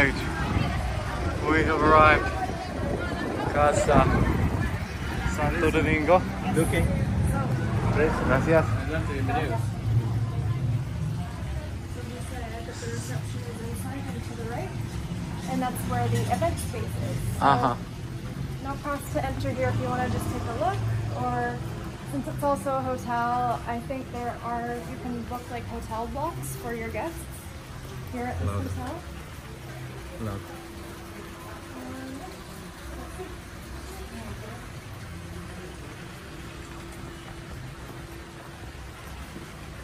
arrived. We have arrived. Casa Santo Domingo. Looking. Gracias. Adelante, bienvenidos. And that's where the event space is. So no cost to enter here if you want to just take a look, or since it's also a hotel, I think you can book like hotel blocks for your guests here at this hotel. Love.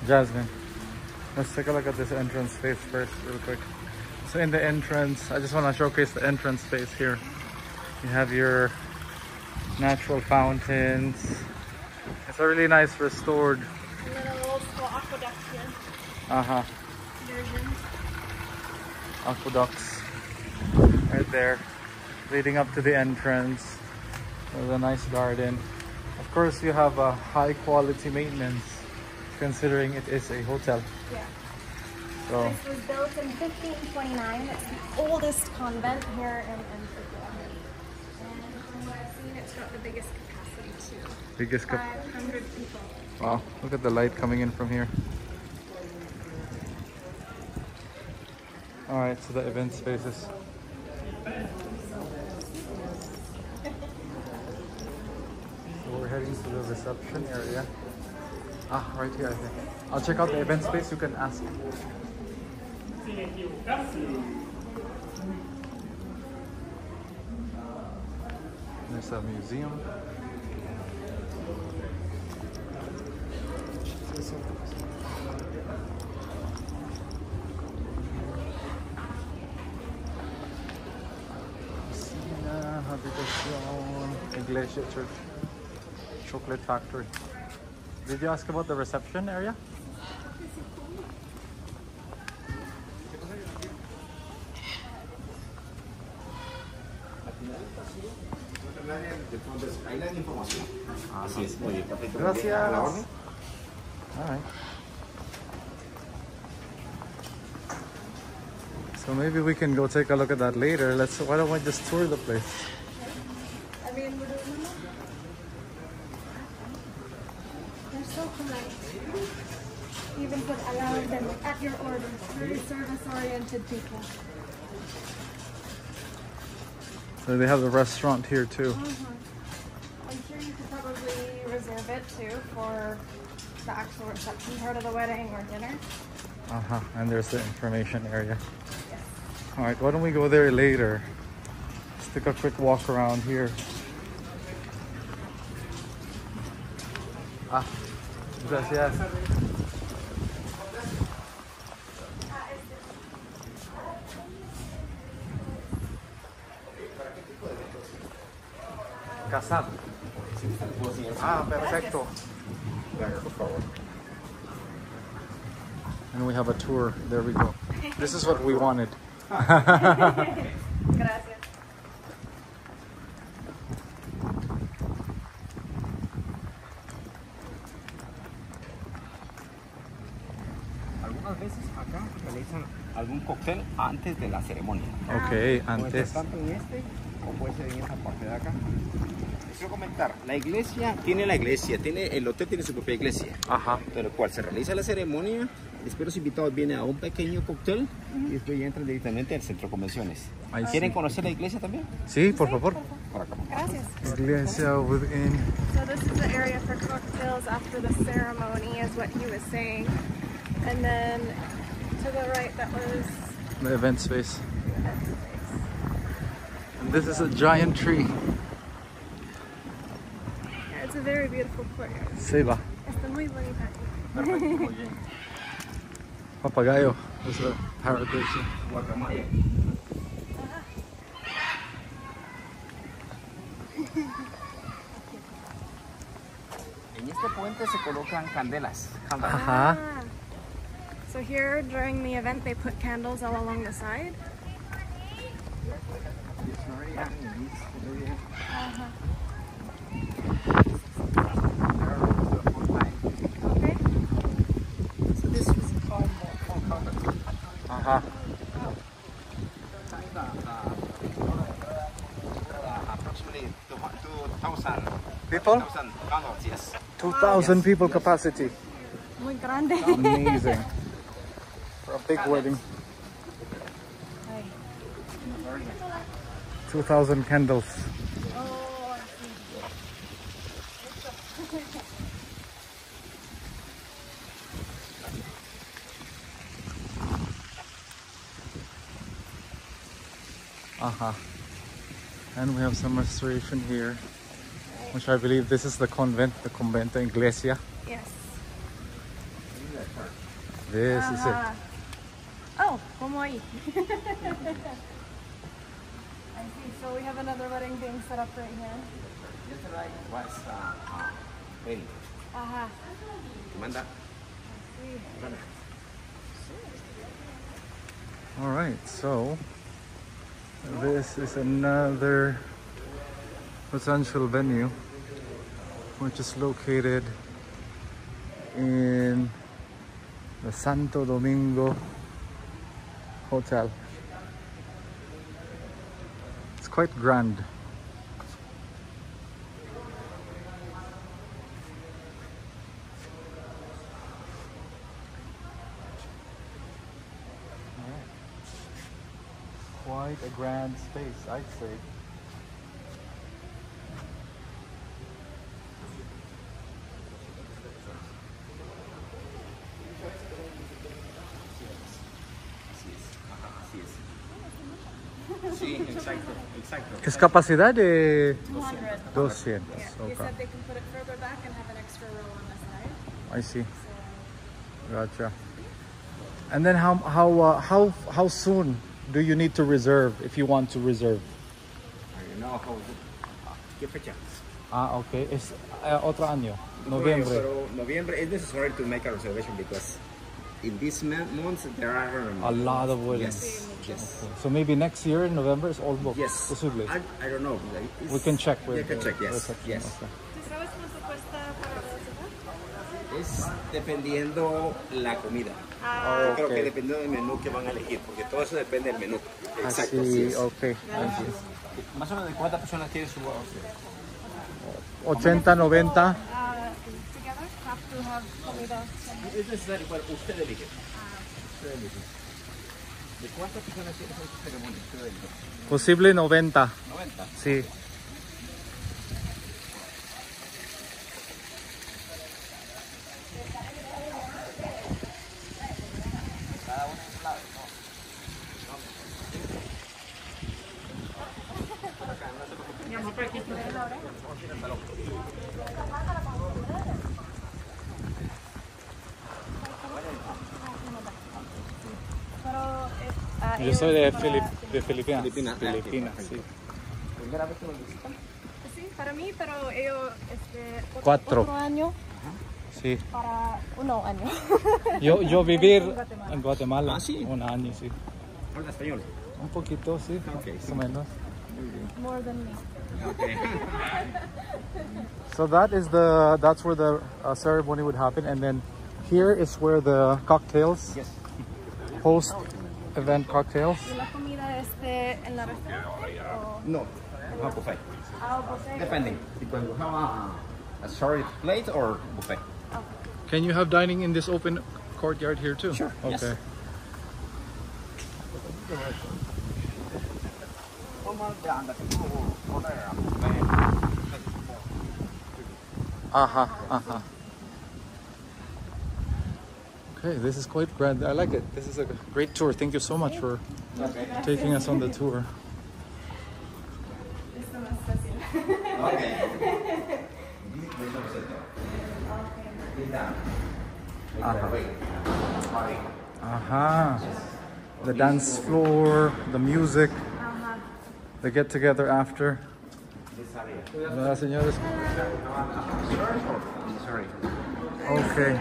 Jasmine, let's take a look at this entrance space first real quick. So in the entrance, I just want to showcase the entrance space here. You have your natural fountains. It's a really nice restored Little school aqueduct here. Version. Aqueducts right there, leading up to the entrance. There's a nice garden. Of course, you have a high quality maintenance, considering it is a hotel. Yeah. So This was built in 1529. It's the oldest convent here in Antigua. And from what I've seen, it's got the biggest capacity too. biggest 500 people. wow, look at the light coming in from here. All right, so the event spaces. So we're heading to the reception area. Right here, I think. I'll check out the event space. You can ask. There's a museum. Piscina, habitación, iglesia, church, chocolate factory. Did you ask about the reception area? Gracias. Alright. So maybe we can go take a look at that later. Why don't we just tour the place? I mean, they're so polite. Even put allowing them at your order. Very service-oriented people. So they have the restaurant here too. I'm sure you could probably reserve it too for the actual reception part of the wedding or dinner. And there's the information area. Yes. Alright, why don't we go there later? Let's take a quick walk around here. Gracias. Casar. Perfecto. And we have a tour. There we go. This is what we wanted. Gracias. Algunas veces acá realizan algún cóctel antes de la ceremonia. Ok, Puede antes. ser tanto en este o puede ser en esta parte de acá. Les quiero comentar, la iglesia, el hotel tiene su propia iglesia. Pero cuando se realiza la ceremonia, después los invitados vienen a un pequeño cóctel y después ya entran directamente al centro de convenciones. ¿Quieren conocer la iglesia también? Sí, por favor. Por acá. Gracias. Iglesia within. So this is the area for cocktails after the ceremony, is what he was saying. And then to the right, that was The event space. the event space. And this is a giant tree. Yeah, it's a very beautiful courtyard. Sí, va. Está muy bonita. Perfecto, muy bien. Papagayo. This is a parrot there too. Guacamaya. En este puente se colocan candelas. Ajá. So here during the event they put candles all along the side. Okay. So this was called the Approximately 2,000 people. 2,000 candles, yes. 2,000 people capacity. Muy grande. Amazing. For a big wedding. 2,000 candles. Oh, I see. And we have some restoration here, which I believe this is the convent, the convento iglesia. Yes. This is it. Oh, como ahí. I see. So we have another wedding being set up right here. Yesterday was ready. Manda. All right, so this is another potential venue, which is located in the Santo Domingo Hotel. It's quite grand. Quite a grand space, I'd say. Sí, exacto, exacto. Es capacidad de 200. 200. Yeah. Okay. He said they can put it further back and have an extra row on the side. I see. So, Gotcha. And then how soon do you need to reserve if you want to reserve? I know how. ¿Qué fecha? Okay. Es otro año. Noviembre. Pero November is necessary to make a reservation because in these months there are A lot of weddings. Yes, yes. Okay. So maybe next year in November is all booked. Yes. Possibly. I don't know. We can check with You can check, yes. reception. Yes. Okay. ¿tú sabes cuánto cuesta para reservar? Es dependiendo la comida. Yo creo que dependiendo del menú que van a elegir, porque todo eso depende del menú. Exacto. Así, Yes. okay. Thank you. Más o menos de cuántas personas quieren su 80, 90. Together have to have comida. Es necesario, bueno, usted elige. Usted elige. ¿De cuántas personas quieren su ceremonia? Usted elige. Posible 90. 90. Sí. Yo soy de Filipinas. Filipinas. Filipinas, sí. ¿Primera vez que lo visitan? Sí, para mí, pero ellos, Cuatro. otro año Sí. para uno año. Yo vivir En Guatemala. en Guatemala Ah, sí. un año, sí. Habla español. Un poquito, sí. Okay. Más o menos. More than me. Okay. So that's where the ceremony would happen, and then here is where the cocktails, Yes. post-event cocktails. ¿Y la comida en la restaurante? O... No, buffet. buffet. Depending. Because we have a sorry plate or buffet. Can you have dining in this open courtyard here too? Sure, yes. Okay. Okay, this is quite grand. I like it. This is a great tour. Thank you so much for taking us on the tour. The dance floor, the music, the get together after. Hola, señores. Sorry. Okay.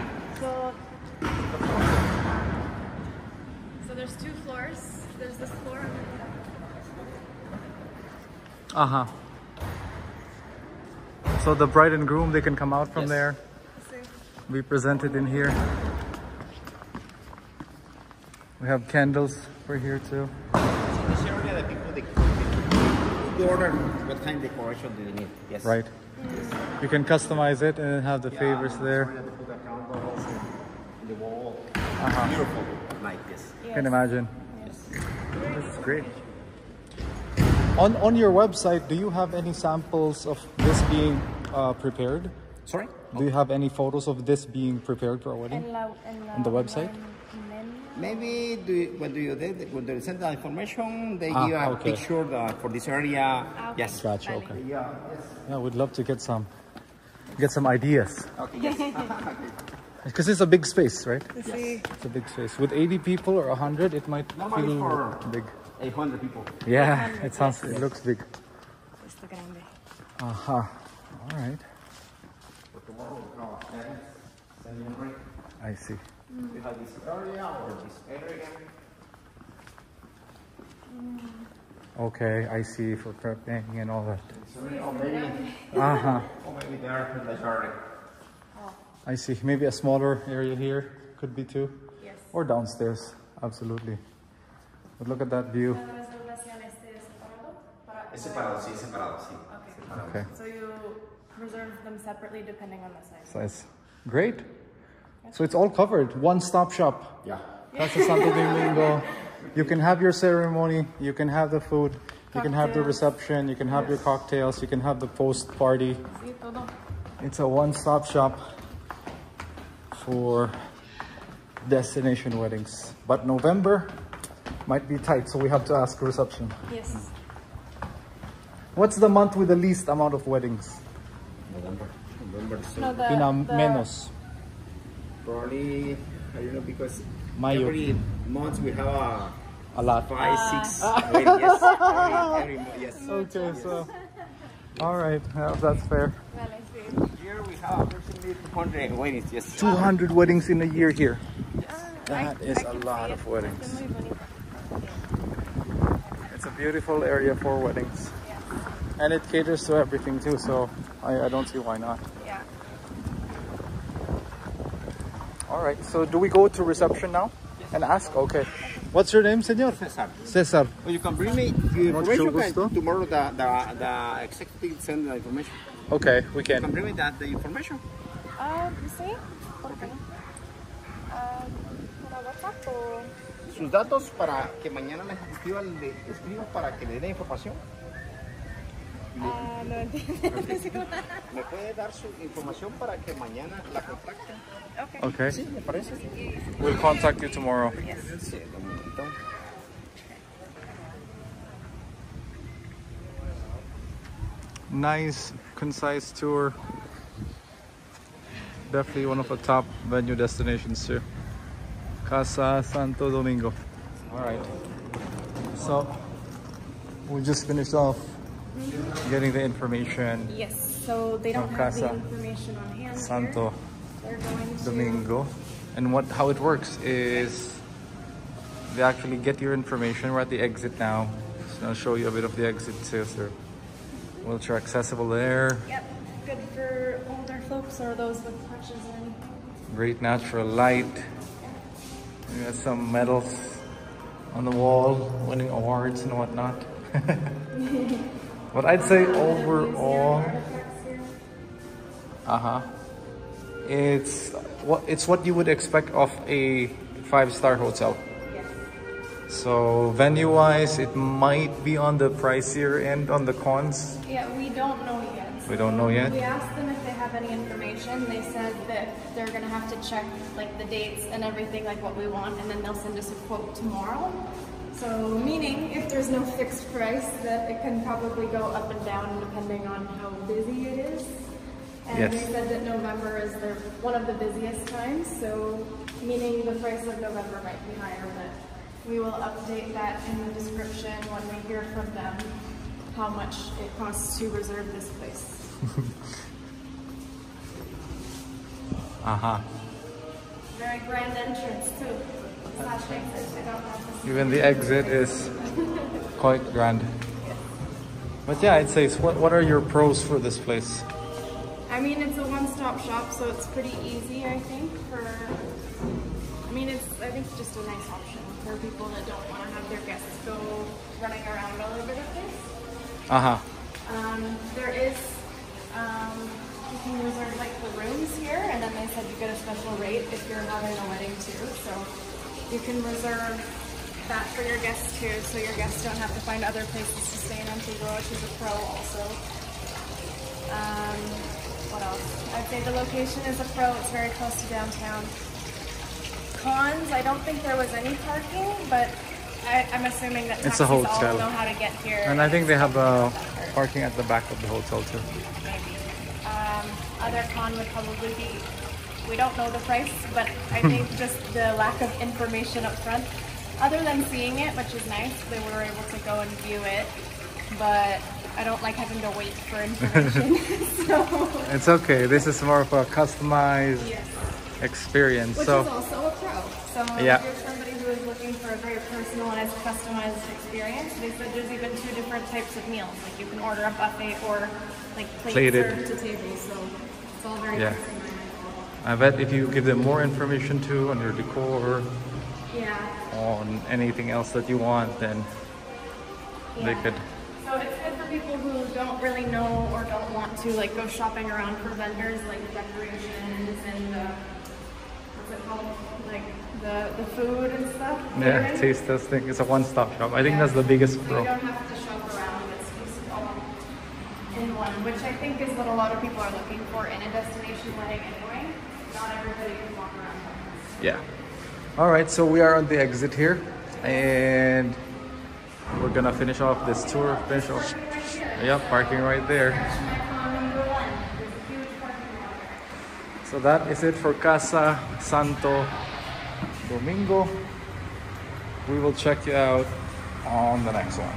So there's two floors. There's this floor. So the bride and groom, they can come out from Yes. there, be presented in here. We have candles for here too. So this area people they order what kind of decoration do they need. Yes. Right. You can customize it and have the favors there. They put the candles in the wall. Uh-huh. Beautiful, like this. You can imagine. This is great. On your website, do you have any samples of this being prepared? Sorry? Do you have any photos of this being prepared for a wedding on the website? Maybe when they send the information, they give a picture for this area. Yes. Gotcha. Okay. Yeah. Yes. Yeah, we'd love to get some ideas. Okay. Yes. Because it's a big space, right? Yes. It's a big space. With 80 people or 100, it might feel big. 800 people. Yeah, it looks big. Aha. All right. I see. We have this area or this area. Okay, I see, for prepping and all that. Or maybe, or maybe there in the garden. I see. Maybe a smaller area here could be too. Yes. Or downstairs. Absolutely. But look at that view. Es separado, sí, separado, sí. Okay. So you reserve them separately depending on the size. Size. Great. So it's all covered. One-stop shop. Yeah. Casa Santo Domingo. You can have your ceremony. You can have the food. You can have the reception. You can have your cocktails. You can have the post-party. It's a one-stop shop for destination weddings. But November might be tight, so we have to ask reception. Yes. What's the month with the least amount of weddings? November. No, Menos. Probably, I don't know, because Mayo. every month we have A lot. 5, 6 weddings. Yes. Every month, yes. Okay, so. All right, that's fair. Here we have approximately 200 weddings. Yes. 200 weddings in a year here. That is a lot of weddings. It's a beautiful area for weddings. And it caters to everything too, so I don't see why not. Yeah. All right, so do we go to reception now and ask? Okay. What's your name, señor? Cesar. Cesar. Well, you can bring me the Mucho information. gusto. Tomorrow the executive send the information. Okay, we You can can. bring me the information. Sí. ¿Por qué no? ¿Para WhatsApp o...? Sus datos para que mañana la ejecutiva le escriba para que le dé información. No entiendo. ¿Me puede dar su información para que mañana la contacte? Okay. Sí, me parece. We'll contact you tomorrow. Sí, un momentito. Nice, concise tour. Definitely one of the top venue destinations too. Casa Santo Domingo. All right. So we just finished off getting the information. Yes, so they don't From have the Casa information on hand Santo here. They're going to... Domingo. And how it works is they actually get your information. We're at the exit now. So I'll show you a bit of the exit too. So wheelchair accessible there. Yep, good for older folks or those with crutches or anything. Great natural light. We got some medals on the wall, winning awards and whatnot. But I'd say overall, it's what you would expect of a 5-star hotel. So venue-wise, it might be on the pricier end on the cons. Yeah, we don't know yet. We don't know yet. We asked them if they have any information. They said that they're gonna have to check like the dates and everything, like what we want, and then they'll send us a quote tomorrow. So meaning, if there's no fixed price, that it can probably go up and down depending on how busy it is. And they said that November is one of the busiest times, so meaning the price of November might be higher, but we will update that in the description when we hear from them how much it costs to reserve this place. Very grand entrance too. Even the exit is quite grand. But yeah, I'd say, what are your pros for this place? I mean, it's a one-stop shop, so it's pretty easy, I think, I think it's just a nice option for people that don't want to have their guests go running around all over the place. There is, you can reserve like the rooms here, and then they said you get a special rate if you're having a wedding too. So you can reserve that for your guests too, so your guests don't have to find other places to stay in Antigua, which is a pro also. What else? I'd say the location is a pro. It's very close to downtown. Cons, I don't think there was any parking, but I'm assuming that taxis all know how to get here. And I think they have parking at the back of the hotel too. Maybe. Other con would probably be, we don't know the price, but I think just the lack of information up front. Other than seeing it, which is nice, they were able to go and view it, but I don't like having to wait for information. So. It's okay. This is more of a customized experience. Which so is also a pro. So yeah. if you're somebody who is looking for a very personalized, customized experience, they said there's even 2 different types of meals. Like you can order a buffet or like plates served to table. So it's all very customized. I bet if you give them more information too on your decor, on anything else that you want, then they could. So it's good for people who don't really know or don't want to like go shopping around for vendors like decorations and what's it called, like the food and stuff. Yeah, taste testing. It's a one-stop shop. I think that's the biggest pro. You don't have to shop around. It's just all in one, which I think is what a lot of people are looking for in a destination wedding anyway. Not everybody can walk around. Yeah. All right, so we are on the exit here, and we're gonna finish off this tour. Parking right there. So that is it for Casa Santo Domingo. We will check you out on the next one.